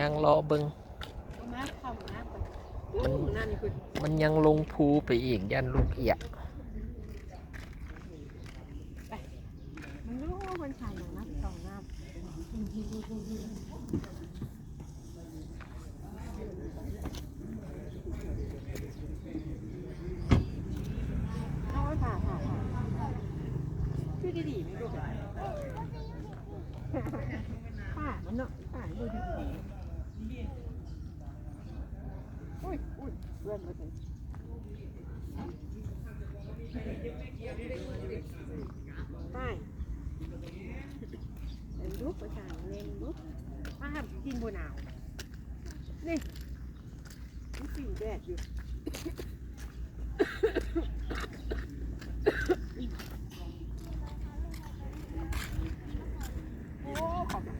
างรอเบิงมาเข้ามาก่อน มัน นั่นคือ มันยังลงภูไปอีกยันลูกเอียด มันรู้ว่ามันชายหนังนักสองน้ำเอาไว้ผ่าชื่อดีๆไม่รู้ผ่ามันเนาะผ่าดูดีๆอุ้ยเพื่อนมาถึง